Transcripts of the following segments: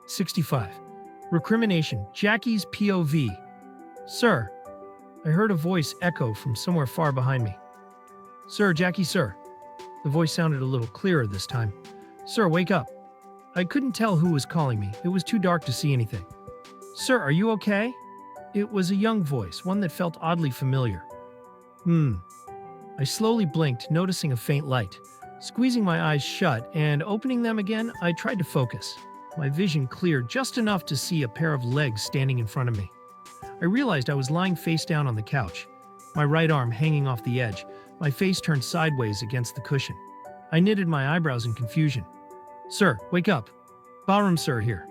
65. Recrimination. Jackie's POV. Sir. I heard a voice echo from somewhere far behind me. Sir, Jackie, sir. The voice sounded a little clearer this time. Sir, wake up. I couldn't tell who was calling me. It was too dark to see anything. Sir, are you okay? It was a young voice, one that felt oddly familiar. I slowly blinked, noticing a faint light. Squeezing my eyes shut and opening them again, I tried to focus. My vision cleared just enough to see a pair of legs standing in front of me. I realized I was lying face down on the couch, my right arm hanging off the edge, my face turned sideways against the cushion. I knitted my eyebrows in confusion. Sir, wake up. Ballroom sir here.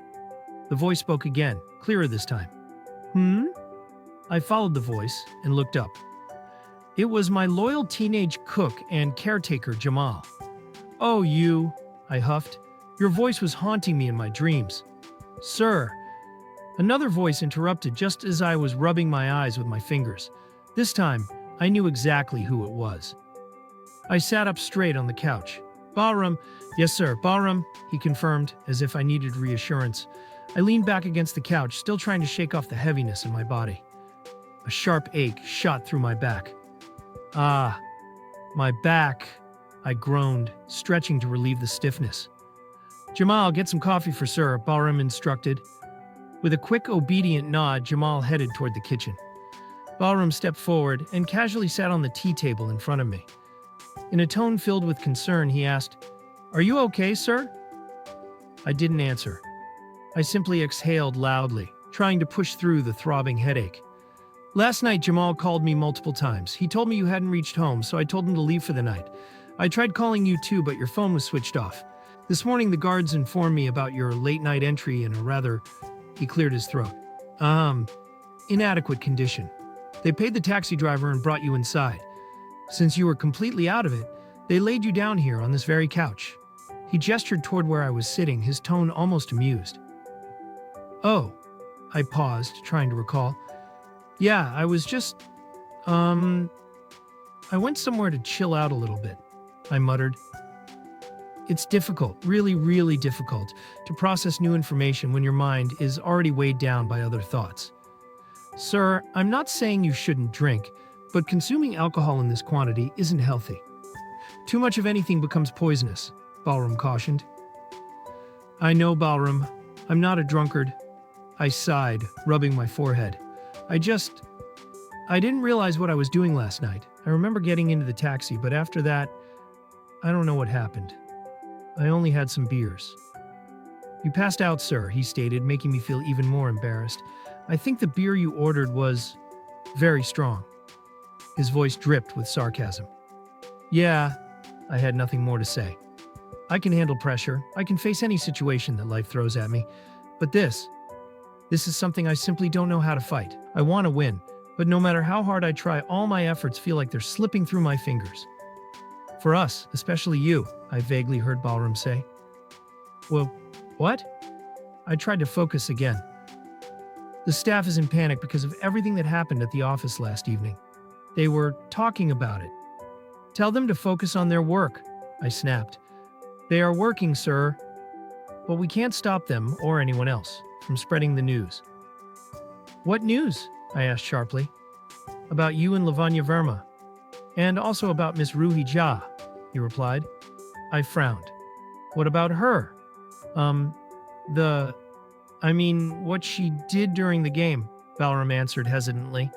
The voice spoke again, clearer this time. I followed the voice and looked up. It was my loyal teenage cook and caretaker, Jamal. Oh, you, I huffed. Your voice was haunting me in my dreams. Sir. Another voice interrupted just as I was rubbing my eyes with my fingers. This time, I knew exactly who it was. I sat up straight on the couch. Ballroom. Yes, sir, ballroom, he confirmed, as if I needed reassurance. I leaned back against the couch, still trying to shake off the heaviness in my body. A sharp ache shot through my back. Ah, my back, I groaned, stretching to relieve the stiffness. Jamal, get some coffee for sir, Ballroom instructed. With a quick, obedient nod, Jamal headed toward the kitchen. Ballroom stepped forward and casually sat on the tea table in front of me. In a tone filled with concern, he asked, Are you okay, sir? I didn't answer. I simply exhaled loudly, trying to push through the throbbing headache. Last night, Jamal called me multiple times. He told me you hadn't reached home, so I told him to leave for the night. I tried calling you too, but your phone was switched off. This morning, the guards informed me about your late-night entry in a rather, he cleared his throat, inadequate condition. They paid the taxi driver and brought you inside. Since you were completely out of it, they laid you down here on this very couch. He gestured toward where I was sitting, his tone almost amused. Oh, I paused, trying to recall. Yeah, I was just, I went somewhere to chill out a little bit, I muttered. It's difficult, really, really difficult, to process new information when your mind is already weighed down by other thoughts. Sir, I'm not saying you shouldn't drink, but consuming alcohol in this quantity isn't healthy. Too much of anything becomes poisonous, Ballroom cautioned. I know, Ballroom. I'm not a drunkard. I sighed, rubbing my forehead. I didn't realize what I was doing last night. I remember getting into the taxi, but after that, I don't know what happened. I only had some beers. You passed out, sir, he stated, making me feel even more embarrassed. I think the beer you ordered was very strong. His voice dripped with sarcasm. Yeah, I had nothing more to say. I can handle pressure. I can face any situation that life throws at me. But this is something I simply don't know how to fight. I want to win, but no matter how hard I try, all my efforts feel like they're slipping through my fingers. For us, especially you, I vaguely heard Ballroom say. Well, what? I tried to focus again. The staff is in panic because of everything that happened at the office last evening. They were talking about it. Tell them to focus on their work, I snapped. They are working, sir. But we can't stop them, or anyone else, from spreading the news. What news? I asked sharply. About you and Lavanya Verma. And also about Miss Ruhi Jha, he replied. I frowned. What about her? What she did during the game, Ballroom answered hesitantly.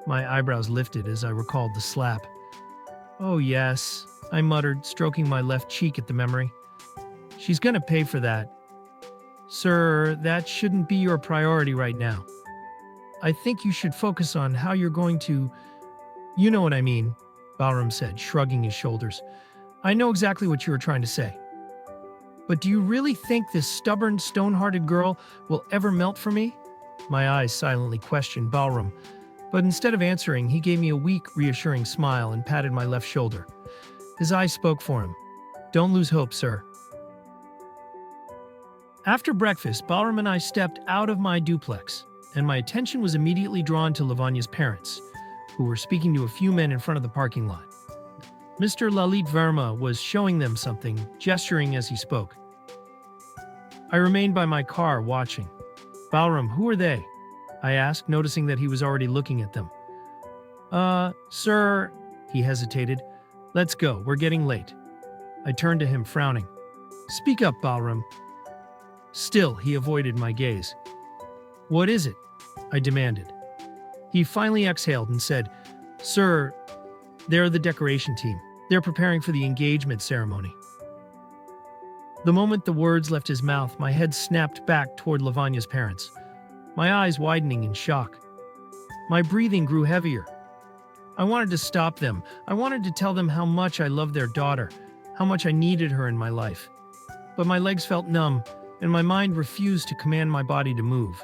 My eyebrows lifted as I recalled the slap. Oh yes, I muttered, stroking my left cheek at the memory. She's gonna pay for that. Sir, that shouldn't be your priority right now. I think you should focus on how you're going to... You know what I mean, Ballroom said, shrugging his shoulders. I know exactly what you were trying to say. But do you really think this stubborn, stone-hearted girl will ever melt for me? My eyes silently questioned Ballroom, but instead of answering, he gave me a weak, reassuring smile and patted my left shoulder. His eyes spoke for him. Don't lose hope, sir. After breakfast, Ballroom and I stepped out of my duplex, and my attention was immediately drawn to Lavanya's parents, who were speaking to a few men in front of the parking lot. Mr. Lalit Verma was showing them something, gesturing as he spoke. I remained by my car, watching. Balram, who are they? I asked, noticing that he was already looking at them. Sir, he hesitated. Let's go, we're getting late. I turned to him, frowning. Speak up, Balram. Still, he avoided my gaze. What is it? I demanded. He finally exhaled and said, Sir, they're the decoration team. They're preparing for the engagement ceremony. The moment the words left his mouth, my head snapped back toward Lavanya's parents, my eyes widening in shock. My breathing grew heavier. I wanted to stop them. I wanted to tell them how much I loved their daughter, how much I needed her in my life. But my legs felt numb, and my mind refused to command my body to move.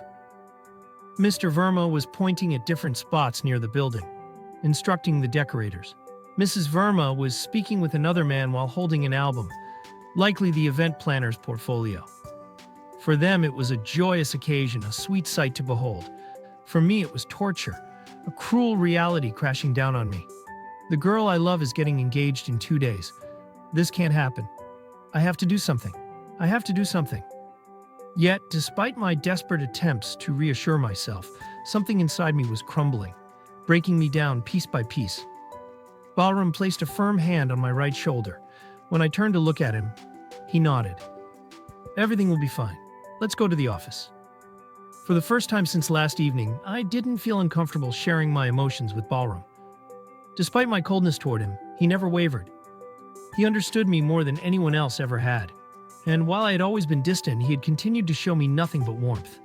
Mr. Verma was pointing at different spots near the building, instructing the decorators. Mrs. Verma was speaking with another man while holding an album, likely the event planner's portfolio. For them, it was a joyous occasion, a sweet sight to behold. For me, it was torture, a cruel reality crashing down on me. The girl I love is getting engaged in 2 days. This can't happen. I have to do something. I have to do something. Yet, despite my desperate attempts to reassure myself, something inside me was crumbling, breaking me down piece by piece. Balram placed a firm hand on my right shoulder. When I turned to look at him, he nodded. Everything will be fine. Let's go to the office. For the first time since last evening, I didn't feel uncomfortable sharing my emotions with Balram. Despite my coldness toward him, he never wavered. He understood me more than anyone else ever had. And while I had always been distant, he had continued to show me nothing but warmth.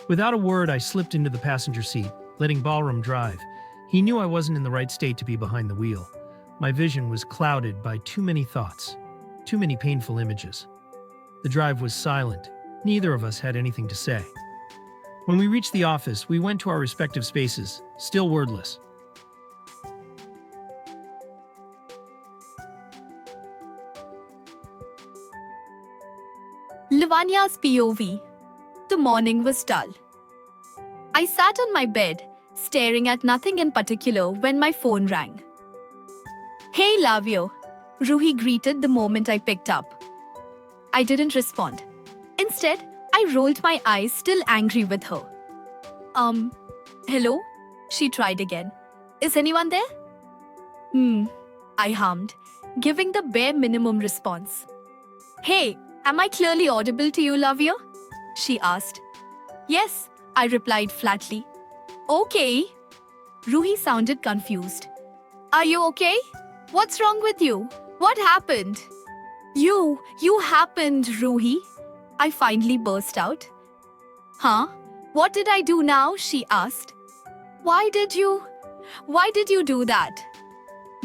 Without a word, I slipped into the passenger seat, letting Balram drive. He knew I wasn't in the right state to be behind the wheel. My vision was clouded by too many thoughts, too many painful images. The drive was silent. Neither of us had anything to say. When we reached the office, we went to our respective spaces, still wordless. Lavanya's POV. The morning was dull. I sat on my bed, staring at nothing in particular when my phone rang. Hey, Lavio, Ruhi greeted the moment I picked up. I didn't respond. Instead, I rolled my eyes, still angry with her. Hello? She tried again. Is anyone there? I hummed, giving the bare minimum response. Hey, am I clearly audible to you, Lavio? She asked. Yes, I replied flatly. Okay. Ruhi sounded confused. Are you okay? What's wrong with you? What happened? You happened, Ruhi. I finally burst out. Huh? What did I do now? She asked. Why did you do that?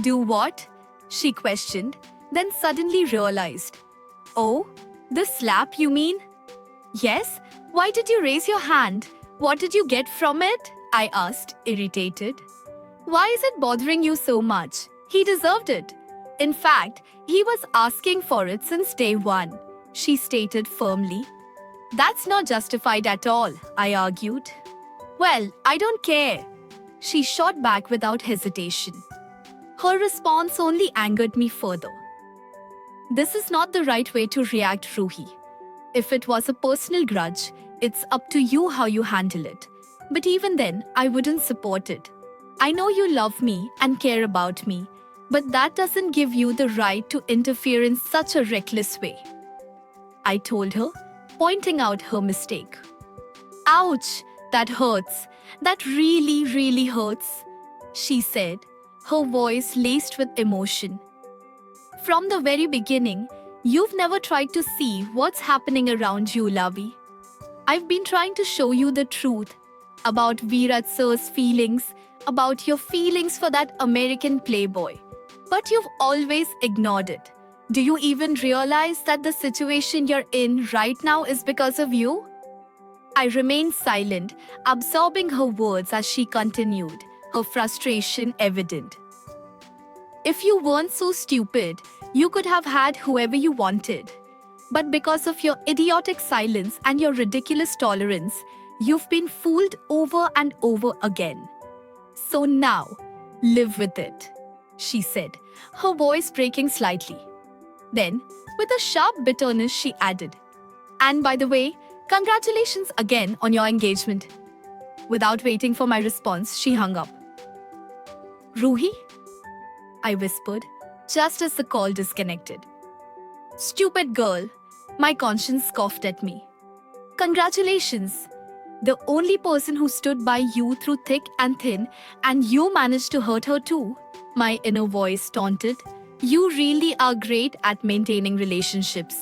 Do what? She questioned, then suddenly realized. Oh, the slap you mean? Yes, why did you raise your hand? What did you get from it? I asked, irritated. Why is it bothering you so much? He deserved it. In fact, he was asking for it since day one, she stated firmly. That's not justified at all, I argued. Well, I don't care. She shot back without hesitation. Her response only angered me further. This is not the right way to react, Ruhi. If it was a personal grudge, it's up to you how you handle it. But even then, I wouldn't support it. I know you love me and care about me, but that doesn't give you the right to interfere in such a reckless way. I told her, pointing out her mistake. Ouch, that hurts. That really, really hurts, she said, her voice laced with emotion. From the very beginning, you've never tried to see what's happening around you, Lavi. I've been trying to show you the truth about Virat sir's feelings, about your feelings for that American playboy. But you've always ignored it. Do you even realize that the situation you're in right now is because of you? I remained silent, absorbing her words as she continued, her frustration evident. If you weren't so stupid, you could have had whoever you wanted. But because of your idiotic silence and your ridiculous tolerance, you've been fooled over and over again. So now, live with it, she said, her voice breaking slightly. Then, with a sharp bitterness, she added, And by the way, congratulations again on your engagement. Without waiting for my response, she hung up. Ruhi? I whispered, just as the call disconnected. Stupid girl, my conscience scoffed at me. Congratulations. The only person who stood by you through thick and thin, and you managed to hurt her too. My inner voice taunted. You really are great at maintaining relationships.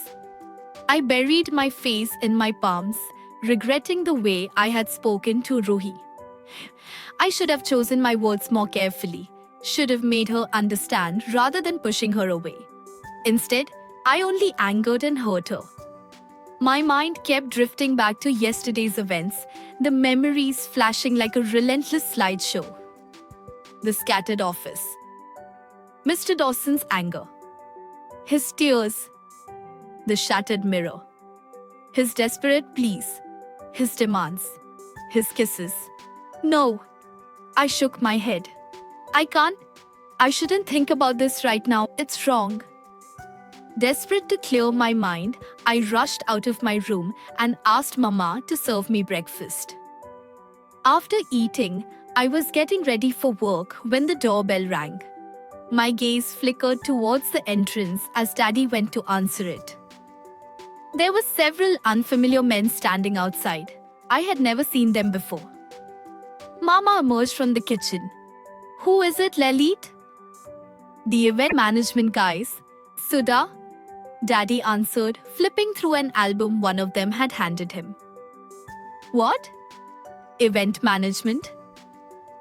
I buried my face in my palms, regretting the way I had spoken to Ruhi. I should have chosen my words more carefully, should have made her understand rather than pushing her away. Instead, I only angered and hurt her. My mind kept drifting back to yesterday's events, the memories flashing like a relentless slideshow. The scattered office. Mr. Dawson's anger. His tears. The shattered mirror. His desperate pleas. His demands. His kisses. No. I shook my head. I shouldn't think about this right now. It's wrong. Desperate to clear my mind, I rushed out of my room and asked Mama to serve me breakfast. After eating, I was getting ready for work when the doorbell rang. My gaze flickered towards the entrance as Daddy went to answer it. There were several unfamiliar men standing outside. I had never seen them before. Mama emerged from the kitchen. Who is it, Lalit? The event management guys. Sudha? Daddy answered, flipping through an album one of them had handed him. What? Event management?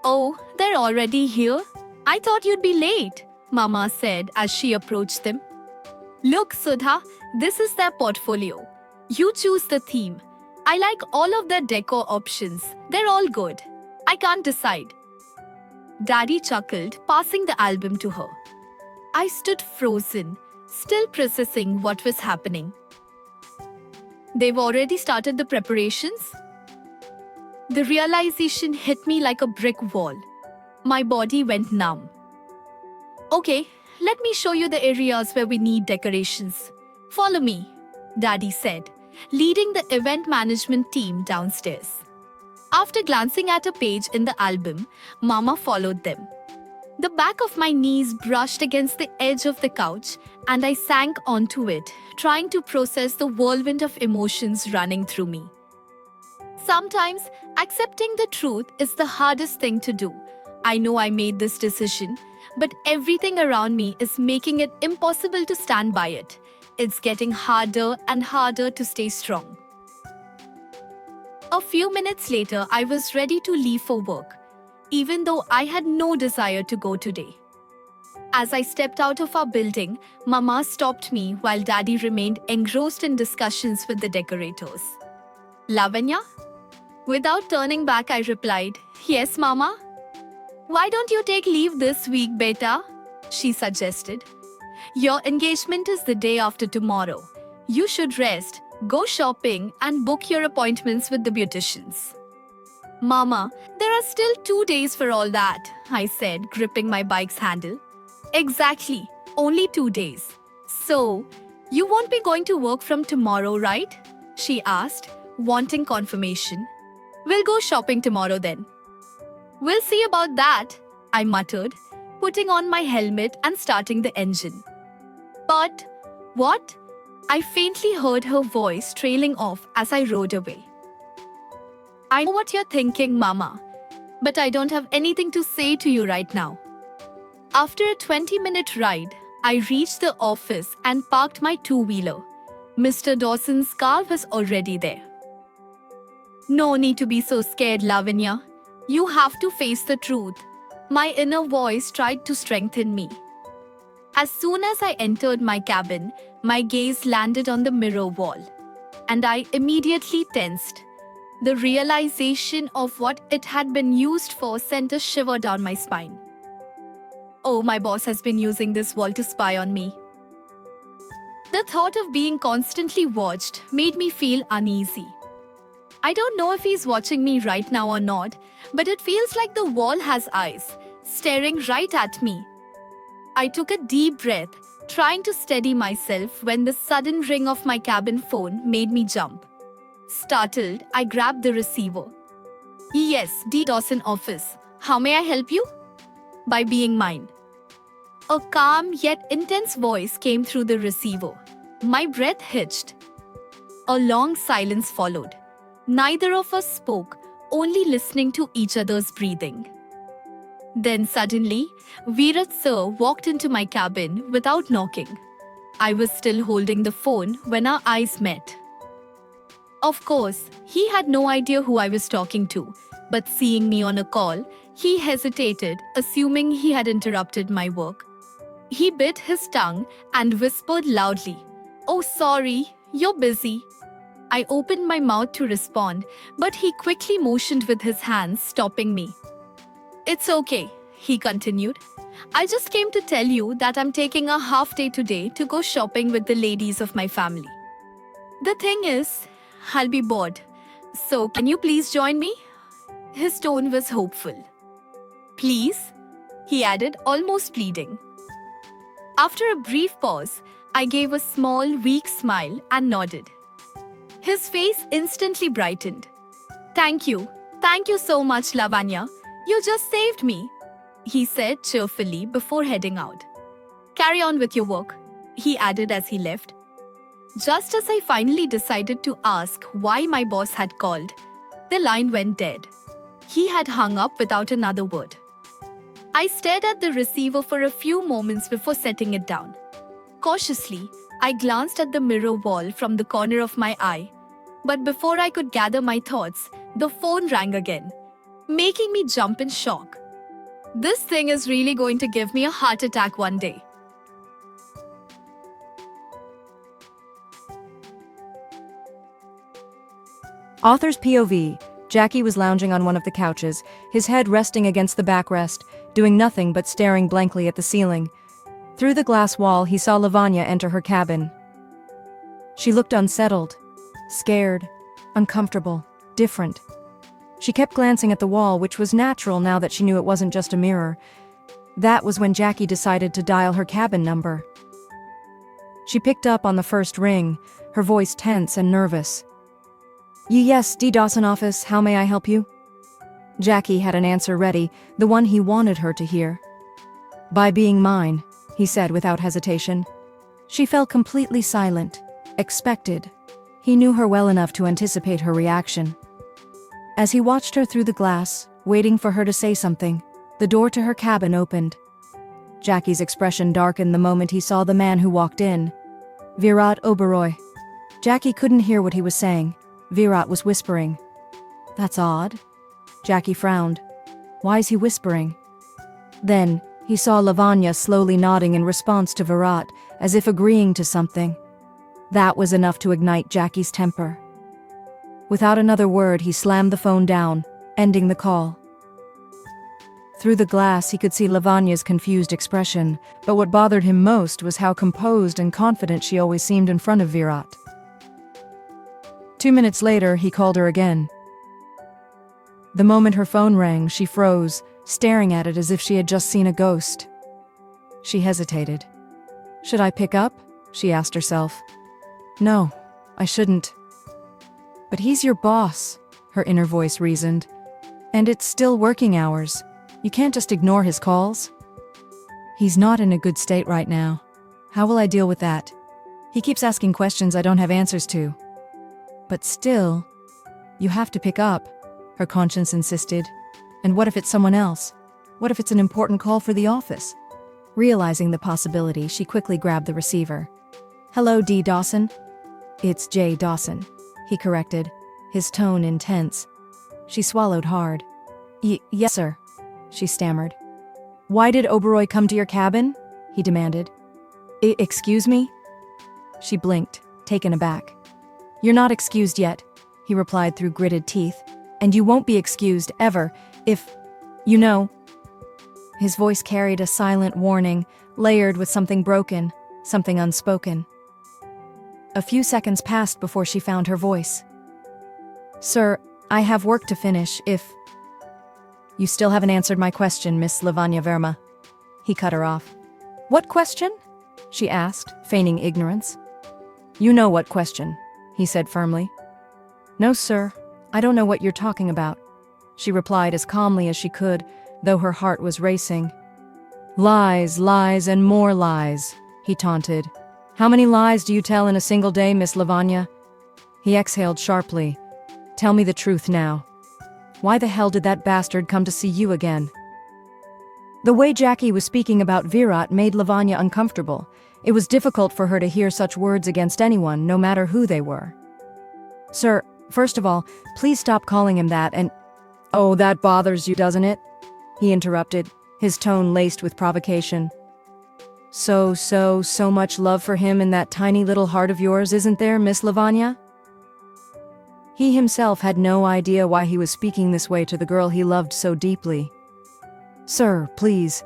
Oh, they're already here? I thought you'd be late, Mama said as she approached them. Look, Sudha, this is their portfolio. You choose the theme. I like all of their decor options. They're all good. I can't decide. Daddy chuckled, passing the album to her. I stood frozen, still processing what was happening. They've already started the preparations? The realization hit me like a brick wall. My body went numb. Okay, let me show you the areas where we need decorations. Follow me, Daddy said, leading the event management team downstairs. After glancing at a page in the album, Mama followed them. The back of my knees brushed against the edge of the couch, and I sank onto it, trying to process the whirlwind of emotions running through me. Sometimes, accepting the truth is the hardest thing to do. I know I made this decision, but everything around me is making it impossible to stand by it. It's getting harder and harder to stay strong. A few minutes later, I was ready to leave for work, even though I had no desire to go today. As I stepped out of our building, Mama stopped me while Daddy remained engrossed in discussions with the decorators. Lavanya? Without turning back, I replied, Yes, Mama. Why don't you take leave this week, beta? She suggested. Your engagement is the day after tomorrow. You should rest, go shopping, and book your appointments with the beauticians. Mama, there are still 2 days for all that, I said, gripping my bike's handle. Exactly, only 2 days. So, you won't be going to work from tomorrow, right? She asked, wanting confirmation. We'll go shopping tomorrow then. We'll see about that, I muttered, putting on my helmet and starting the engine. But, what? I faintly heard her voice trailing off as I rode away. I know what you're thinking, Mama, but I don't have anything to say to you right now. After a 20-minute ride, I reached the office and parked my two-wheeler. Mr. Dawson's car was already there. No need to be so scared, Lavanya. You have to face the truth. My inner voice tried to strengthen me. As soon as I entered my cabin, my gaze landed on the mirror wall, and I immediately tensed. The realization of what it had been used for sent a shiver down my spine. Oh, my boss has been using this wall to spy on me. The thought of being constantly watched made me feel uneasy. I don't know if he's watching me right now or not, but it feels like the wall has eyes, staring right at me. I took a deep breath, trying to steady myself when the sudden ring of my cabin phone made me jump. Startled, I grabbed the receiver. Yes, D. Dawson office. How may I help you? By being mine. A calm yet intense voice came through the receiver. My breath hitched. A long silence followed. Neither of us spoke, only listening to each other's breathing. Then suddenly, Virat sir walked into my cabin without knocking. I was still holding the phone when our eyes met. Of course, he had no idea who I was talking to, but seeing me on a call, he hesitated, assuming he had interrupted my work. He bit his tongue and whispered loudly, "Oh, sorry, you're busy." I opened my mouth to respond, but he quickly motioned with his hands, stopping me. "It's okay," he continued. "I just came to tell you that I'm taking a half day today to go shopping with the ladies of my family. The thing is, I'll be bored. So can you please join me?" His tone was hopeful. "Please?" he added, almost pleading. After a brief pause, I gave a small, weak smile and nodded. His face instantly brightened. Thank you so much, Lavanya. You just saved me," he said cheerfully before heading out. "Carry on with your work," he added as he left. Just as I finally decided to ask why my boss had called, the line went dead. He had hung up without another word. I stared at the receiver for a few moments before setting it down. Cautiously, I glanced at the mirror wall from the corner of my eye. But before I could gather my thoughts, the phone rang again, making me jump in shock. This thing is really going to give me a heart attack one day. Author's POV. Jackie was lounging on one of the couches, his head resting against the backrest, doing nothing but staring blankly at the ceiling. Through the glass wall, he saw Lavanya enter her cabin. She looked unsettled, scared, uncomfortable, different. She kept glancing at the wall, which was natural now that she knew it wasn't just a mirror. That was when Jackie decided to dial her cabin number. She picked up on the first ring, her voice tense and nervous. "Yes, D. Dawson office, how may I help you?" Jackie had an answer ready, the one he wanted her to hear. "By being mine," he said without hesitation. She fell completely silent, expected. He knew her well enough to anticipate her reaction. As he watched her through the glass, waiting for her to say something, the door to her cabin opened. Jackie's expression darkened the moment he saw the man who walked in. Virat Oberoi. Jackie couldn't hear what he was saying. Virat was whispering. "That's odd." Jackie frowned. "Why is he whispering?" Then, he saw Lavanya slowly nodding in response to Virat, as if agreeing to something. That was enough to ignite Jackie's temper. Without another word, he slammed the phone down, ending the call. Through the glass, he could see Lavanya's confused expression, but what bothered him most was how composed and confident she always seemed in front of Virat. 2 minutes later, he called her again. The moment her phone rang, she froze, staring at it as if she had just seen a ghost. She hesitated. "Should I pick up?" she asked herself. "No, I shouldn't." "But he's your boss," her inner voice reasoned. "And it's still working hours. You can't just ignore his calls." "He's not in a good state right now. How will I deal with that? He keeps asking questions I don't have answers to." "But still, you have to pick up," her conscience insisted. "And what if it's someone else? What if it's an important call for the office?" Realizing the possibility, she quickly grabbed the receiver. "Hello, D. Dawson?" "It's J. Dawson," he corrected, his tone intense. She swallowed hard. Yes, sir," she stammered. "Why did Oberoi come to your cabin?" he demanded. Excuse me?" She blinked, taken aback. "You're not excused yet," he replied through gritted teeth. "And you won't be excused, ever, if, you know." His voice carried a silent warning, layered with something broken, something unspoken. A few seconds passed before she found her voice. "Sir, I have work to finish, if—" "You still haven't answered my question, Miss Lavanya Verma." He cut her off. "What question?" she asked, feigning ignorance. You know what question, he said firmly. No, sir, I don't know what you're talking about, she replied as calmly as she could, though her heart was racing. Lies, lies, and more lies, he taunted. How many lies do you tell in a single day, Miss Lavanya? He exhaled sharply. Tell me the truth now. Why the hell did that bastard come to see you again? The way Jackie was speaking about Virat made Lavanya uncomfortable. It was difficult for her to hear such words against anyone, no matter who they were. Sir, first of all, please stop calling him that and— Oh, that bothers you, doesn't it? He interrupted, his tone laced with provocation. So much love for him in that tiny little heart of yours, isn't there, Miss Lavanya? He himself had no idea why he was speaking this way to the girl he loved so deeply. Sir, please.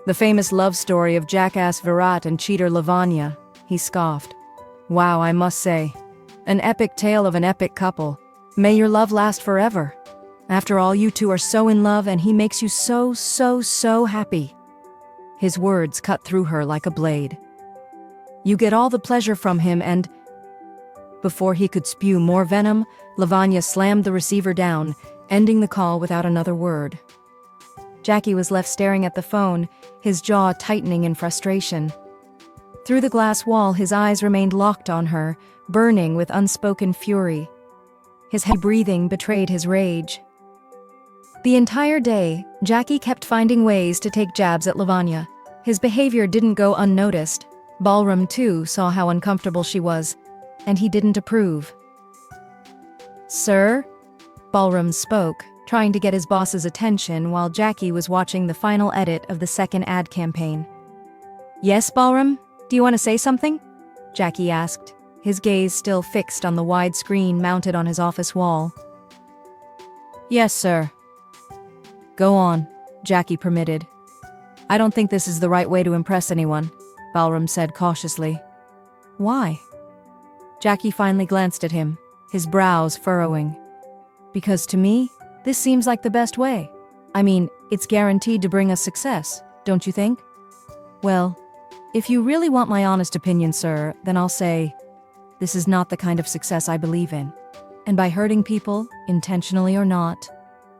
The famous love story of jackass Virat and cheater Lavanya, he scoffed. Wow, I must say. An epic tale of an epic couple. May your love last forever. After all, you two are so in love and he makes you so happy. His words cut through her like a blade. You get all the pleasure from him and— Before he could spew more venom, Lavanya slammed the receiver down, ending the call without another word. Jackie was left staring at the phone, his jaw tightening in frustration. Through the glass wall, his eyes remained locked on her, burning with unspoken fury. His heavy breathing betrayed his rage. The entire day, Jackie kept finding ways to take jabs at Lavanya. His behavior didn't go unnoticed. Balram, too, saw how uncomfortable she was, and he didn't approve. Sir? Balram spoke, trying to get his boss's attention while Jackie was watching the final edit of the second ad campaign. Yes, Balram? Do you want to say something? Jackie asked, his gaze still fixed on the wide screen mounted on his office wall. Yes, sir. Go on, Jackie permitted. I don't think this is the right way to impress anyone, Balram said cautiously. Why? Jackie finally glanced at him, his brows furrowing. Because to me, this seems like the best way. I mean, it's guaranteed to bring us success, don't you think? Well, if you really want my honest opinion, sir, then I'll say, this is not the kind of success I believe in. And by hurting people, intentionally or not,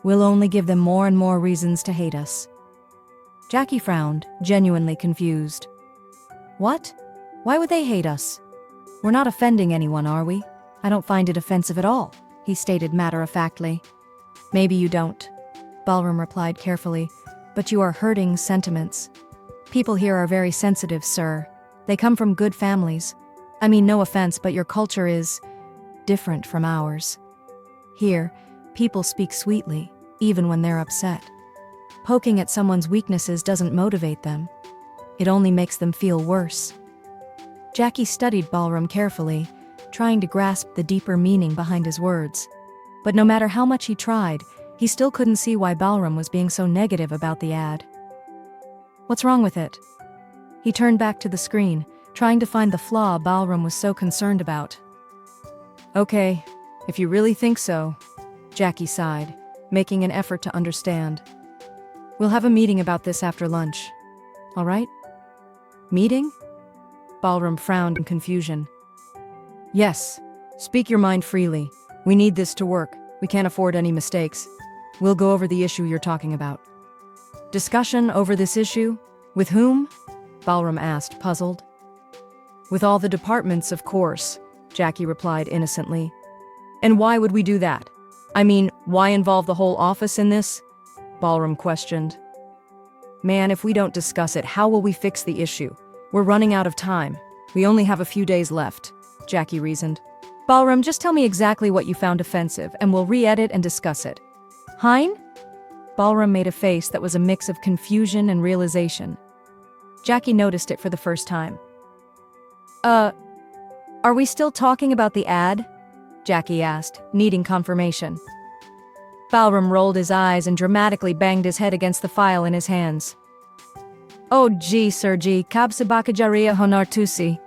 we'll only give them more and more reasons to hate us. Jackie frowned, genuinely confused. What? Why would they hate us? We're not offending anyone, are we? I don't find it offensive at all, he stated matter-of-factly. Maybe you don't, Balram replied carefully, but you are hurting sentiments. People here are very sensitive, sir. They come from good families. I mean, no offense, but your culture is different from ours. Here, people speak sweetly, even when they're upset. Poking at someone's weaknesses doesn't motivate them. It only makes them feel worse. Jackie studied Balram carefully, trying to grasp the deeper meaning behind his words. But no matter how much he tried, he still couldn't see why Balram was being so negative about the ad. What's wrong with it? He turned back to the screen, trying to find the flaw Balram was so concerned about. Okay, if you really think so, Jackie sighed, making an effort to understand. We'll have a meeting about this after lunch. All right? Meeting? Balram frowned in confusion. Yes, speak your mind freely. We need this to work. We can't afford any mistakes. We'll go over the issue you're talking about. Discussion over this issue? With whom? Balram asked, puzzled. With all the departments, of course, Jackie replied innocently. And why would we do that? I mean, why involve the whole office in this? Balram questioned. Man, if we don't discuss it, how will we fix the issue? We're running out of time. We only have a few days left, Jackie reasoned. Balram, just tell me exactly what you found offensive, and we'll re-edit and discuss it. Hein? Balram made a face that was a mix of confusion and realization. Jackie noticed it for the first time. Are we still talking about the ad? Jackie asked, needing confirmation. Balram rolled his eyes and dramatically banged his head against the file in his hands. Oh gee, Sir G, kab se bakajaria honar tusi.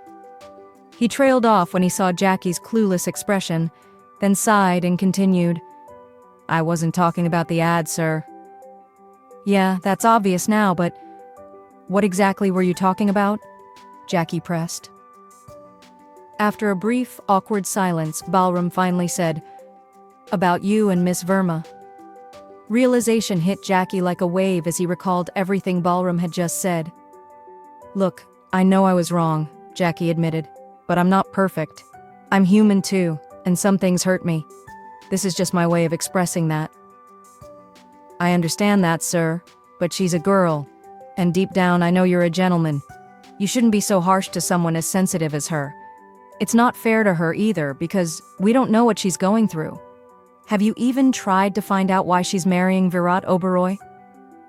He trailed off when he saw Jackie's clueless expression, then sighed and continued. I wasn't talking about the ad, sir. Yeah, that's obvious now, but what exactly were you talking about? Jackie pressed. After a brief, awkward silence, Balram finally said, "About you and Miss Verma." Realization hit Jackie like a wave as he recalled everything Balram had just said. "Look, I know I was wrong," Jackie admitted, "but I'm not perfect. I'm human too, and some things hurt me. This is just my way of expressing that." "I understand that, sir, but she's a girl, and deep down I know you're a gentleman. You shouldn't be so harsh to someone as sensitive as her. It's not fair to her either, because we don't know what she's going through. Have you even tried to find out why she's marrying Virat Oberoi?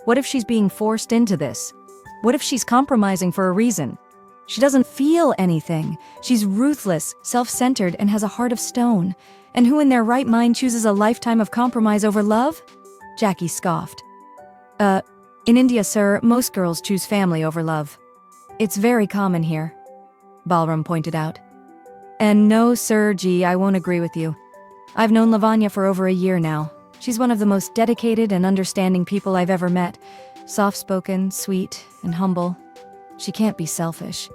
What if she's being forced into this? What if she's compromising for a reason? She doesn't feel anything. She's ruthless, self-centered, and has a heart of stone. And who in their right mind chooses a lifetime of compromise over love?" Jackie scoffed. In India, sir, most girls choose family over love. It's very common here," Balram pointed out. "And no, Sir G, I won't agree with you. I've known Lavanya for over a year now. She's one of the most dedicated and understanding people I've ever met. Soft-spoken, sweet, and humble. She can't be selfish.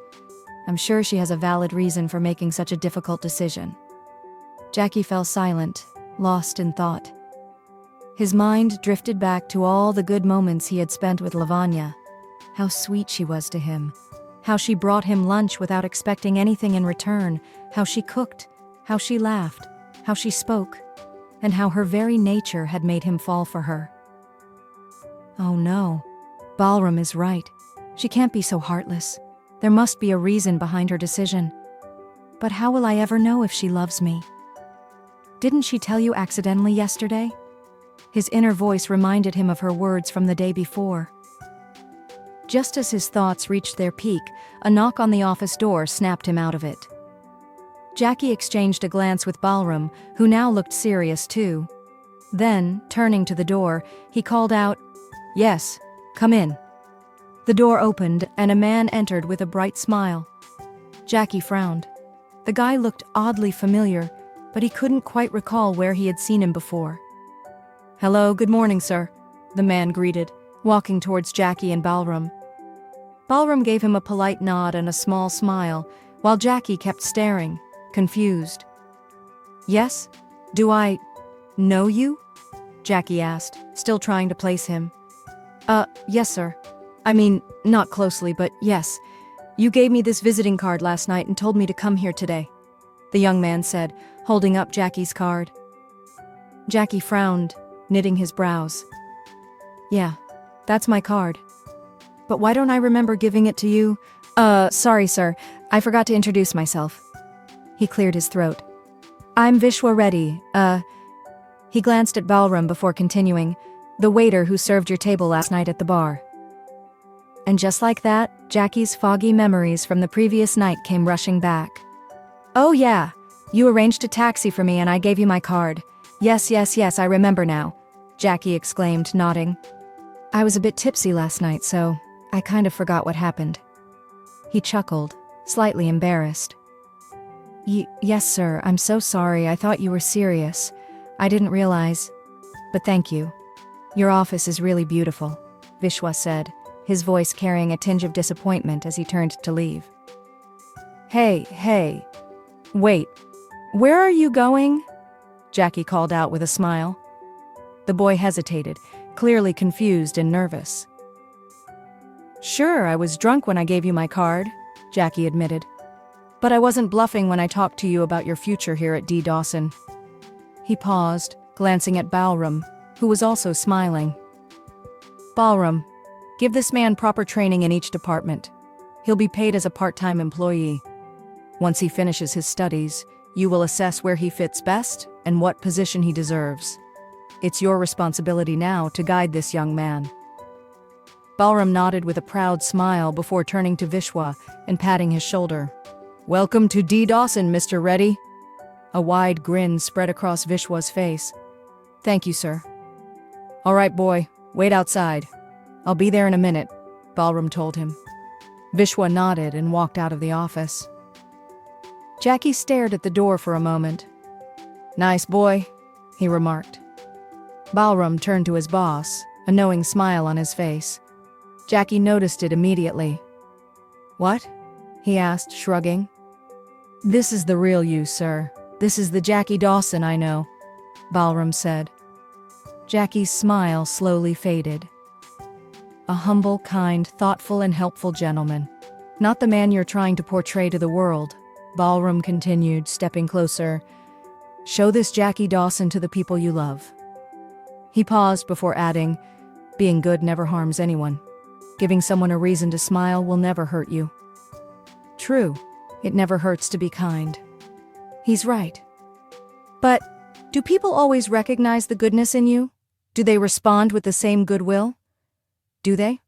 I'm sure she has a valid reason for making such a difficult decision." Jackie fell silent, lost in thought. His mind drifted back to all the good moments he had spent with Lavanya. How sweet she was to him. How she brought him lunch without expecting anything in return. How she cooked. How she laughed. How she spoke. And how her very nature had made him fall for her. Oh no, Balram is right. She can't be so heartless. There must be a reason behind her decision. But how will I ever know if she loves me? Didn't she tell you accidentally yesterday? His inner voice reminded him of her words from the day before. Just as his thoughts reached their peak, a knock on the office door snapped him out of it. Jackie exchanged a glance with Balram, who now looked serious too. Then, turning to the door, he called out, "Yes, come in." The door opened, and a man entered with a bright smile. Jackie frowned. The guy looked oddly familiar, but he couldn't quite recall where he had seen him before. "Hello, good morning, sir," the man greeted, walking towards Jackie and Balram. Balram gave him a polite nod and a small smile, while Jackie kept staring, confused. "Yes? Do I know you?" Jackie asked, still trying to place him. Yes, sir. I mean, not closely, but yes. You gave me this visiting card last night and told me to come here today," the young man said, holding up Jackie's card. Jackie frowned, knitting his brows. "Yeah, that's my card. But why don't I remember giving it to you?" Sorry, sir. I forgot to introduce myself." He cleared his throat. "I'm Vishwa Reddy, He glanced at Balram before continuing, "The waiter who served your table last night at the bar." And just like that, Jackie's foggy memories from the previous night came rushing back. "Oh yeah, you arranged a taxi for me and I gave you my card. Yes, I remember now," Jackie exclaimed, nodding. "I was a bit tipsy last night, so I kind of forgot what happened." He chuckled, slightly embarrassed. Yes, sir, I'm so sorry. I thought you were serious. I didn't realize. But thank you. Your office is really beautiful," Vishwa said, his voice carrying a tinge of disappointment as he turned to leave. Hey, wait, where are you going?" Jackie called out with a smile. The boy hesitated, clearly confused and nervous. "Sure, I was drunk when I gave you my card," Jackie admitted. "But I wasn't bluffing when I talked to you about your future here at D. Dawson." He paused, glancing at Balram, who was also smiling. "Balram, give this man proper training in each department. He'll be paid as a part-time employee. Once he finishes his studies, you will assess where he fits best and what position he deserves. It's your responsibility now to guide this young man." Balram nodded with a proud smile before turning to Vishwa and patting his shoulder. "Welcome to D. Dawson, Mr. Reddy." A wide grin spread across Vishwa's face. "Thank you, sir." "All right, boy, wait outside. I'll be there in a minute," Balram told him. Vishwa nodded and walked out of the office. Jackie stared at the door for a moment. "Nice boy," he remarked. Balram turned to his boss, a knowing smile on his face. Jackie noticed it immediately. "What? he asked, shrugging. This is the real you, sir. This is the Jackie Dawson I know, Balram said. Jackie's smile slowly faded. A humble, kind, thoughtful, and helpful gentleman. Not the man you're trying to portray to the world, Balram continued, stepping closer. Show this Jackie Dawson to the people you love. He paused before adding, being good never harms anyone. Giving someone a reason to smile will never hurt you. True, it never hurts to be kind. He's right. But do people always recognize the goodness in you? Do they respond with the same goodwill? Do they?